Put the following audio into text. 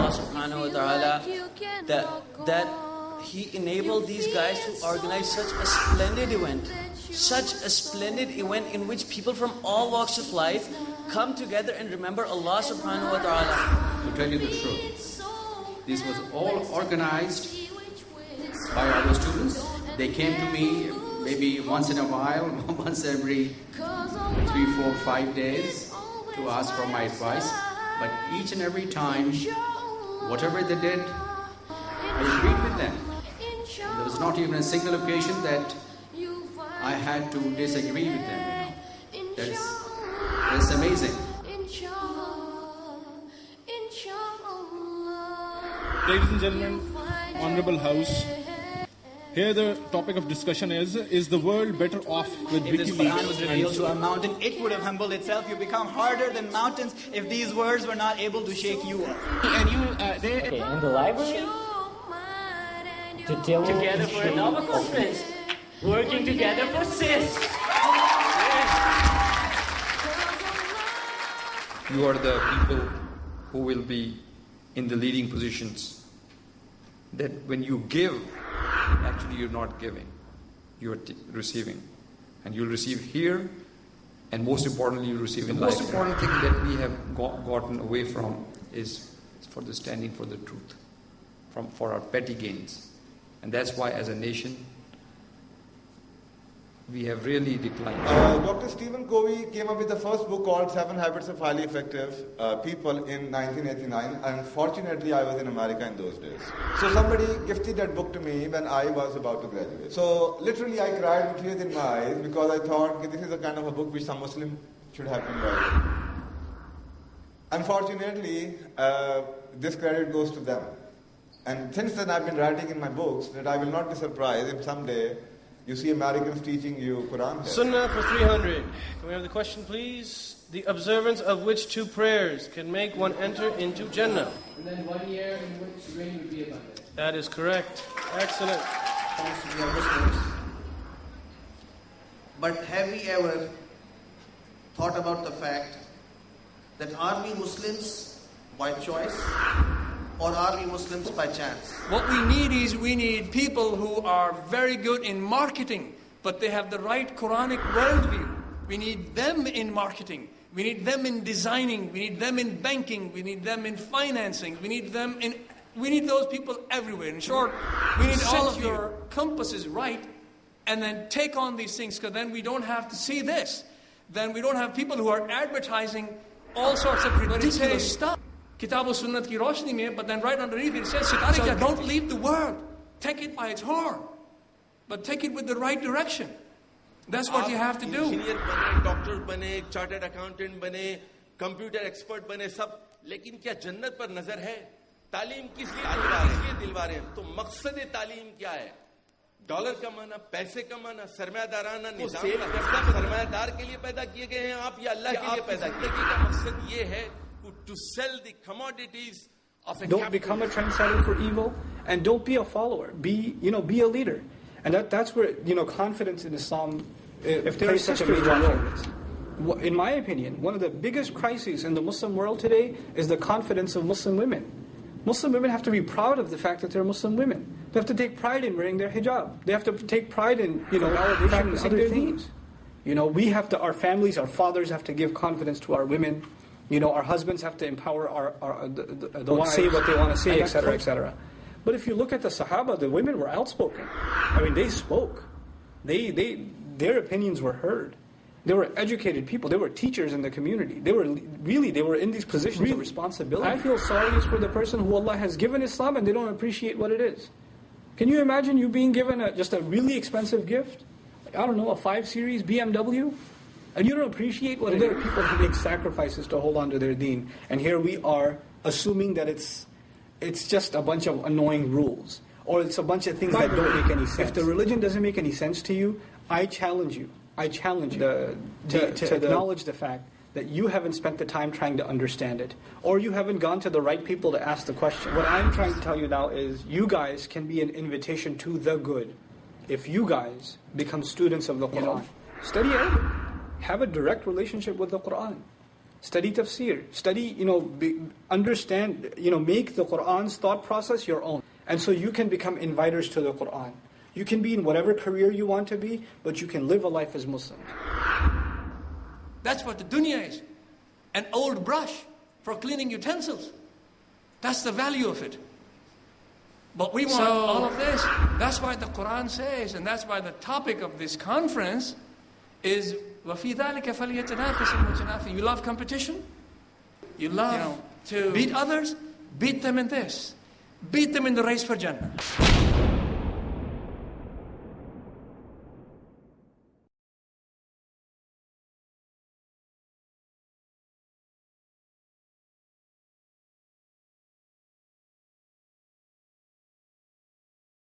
Allah subhanahu wa ta'ala that He enabled these guys to organize such a splendid event. Such a splendid event in which people from all walks of life come together and remember Allah subhanahu wa ta'ala. To tell you the truth, this was all organized by our students. They came to me maybe once in a while, once every 3, 4, 5 days to ask for my advice. But each and every time, whatever they did, I agreed with them. There was not even a single occasion that I had to disagree with them. That's amazing. Ladies and gentlemen, Honorable House, here the topic of discussion is the world better off with WikiLeaks? If this Quran was revealed to a mountain, it would have humbled itself. You become harder than mountains if these words were not able to shake you up. And you, in the library? Together for a novel conference. Working together for Sist. You are the people who will be in the leading positions. That when you give, actually you're not giving, you're receiving. And you'll receive here, and most importantly, you'll receive in life. The most important thing that we have gotten away from is for the standing for the truth, for our petty gains. And that's why as a nation, we have really declined. Dr. Stephen Covey came up with the first book called 7 Habits of Highly Effective People in 1989. Unfortunately, I was in America in those days. So somebody gifted that book to me when I was about to graduate. So literally I cried with tears in my eyes because I thought, okay, this is the kind of a book which some Muslim should have been writing. Unfortunately, this credit goes to them. And since then I've been writing in my books that I will not be surprised if someday you see Americans teaching you Quran. Sunnah for 300. Can we have the question, please? The observance of which 2 prayers can make one enter into Jannah? And then 1 year in which rain would be abundant. That is correct. Excellent. Thanks to your listeners. But have we ever thought about the fact that are we Muslims by choice? Or are we Muslims by chance? What we need is people who are very good in marketing, but they have the right Quranic worldview. We need them in marketing. We need them in designing. We need them in banking. We need them in financing. We need those people everywhere. In short, we need all of your compasses right and then take on these things, because then we don't have to see this. Then we don't have people who are advertising all sorts of ridiculous stuff. Kitab al-Sunnat ki roshni mein, but then right underneath it says, don't leave the world. Take it by its horn. But take it with the right direction. That's what you have to do. Engineer bane, doctor bane, chartered accountant bane, computer expert bane, sab. लेकिन क्या जन्नत पर नजर है? तालीम किस लिए दिलवा रहे हैं? तो मकसद तालीम क्या है? डॉलर कमाना, पैसे कमाना, सरमायादाराना निजाम सरमायादार के लिए पैदा किए गए हैं आप या अल्लाह के लिए पैदा किए गए? का मकसद ये है to sell the commodities of a Don't become a trendsetter for evil, and don't be a follower. Be a leader. And that's where, confidence in Islam, if there is such a major role. In my opinion, one of the biggest crises in the Muslim world today is the confidence of Muslim women. Muslim women have to be proud of the fact that they're Muslim women. They have to take pride in wearing their hijab. They have to take pride in, practicing other things. We have to, our families, our fathers have to give confidence to our women. Our husbands have to empower the wives, say what they want to say, etc., etc. But if you look at the Sahaba, the women were outspoken. I mean, they spoke. Their opinions were heard. They were educated people. They were teachers in the community. They were in these positions of responsibility. I feel sorry for the person who Allah has given Islam and they don't appreciate what it is. Can you imagine you being given just a really expensive gift? I don't know, a 5 Series BMW? And you don't appreciate what it is. There are people who make sacrifices to hold on to their deen. And here we are assuming that it's just a bunch of annoying rules. Or it's a bunch of things that don't make any sense. If the religion doesn't make any sense to you, I challenge you to acknowledge the fact that you haven't spent the time trying to understand it. Or you haven't gone to the right people to ask the question. What I'm trying to tell you now is you guys can be an invitation to the good. If you guys become students of the Quran, study Arabic. Have a direct relationship with the Quran. Study tafsir. Study, understand, make the Qur'an's thought process your own. And so you can become inviters to the Qur'an. You can be in whatever career you want to be, but you can live a life as Muslim. That's what the dunya is. An old brush for cleaning utensils. That's the value of it. But we want all of this. That's why the Quran says, and that's why the topic of this conference is وَفِي ذَلِكَ فَلْيَتَنَافَسِ الْمُتَنَافِسُونَ. You love competition? You love to beat others? Beat them in this. Beat them in the race for Jannah.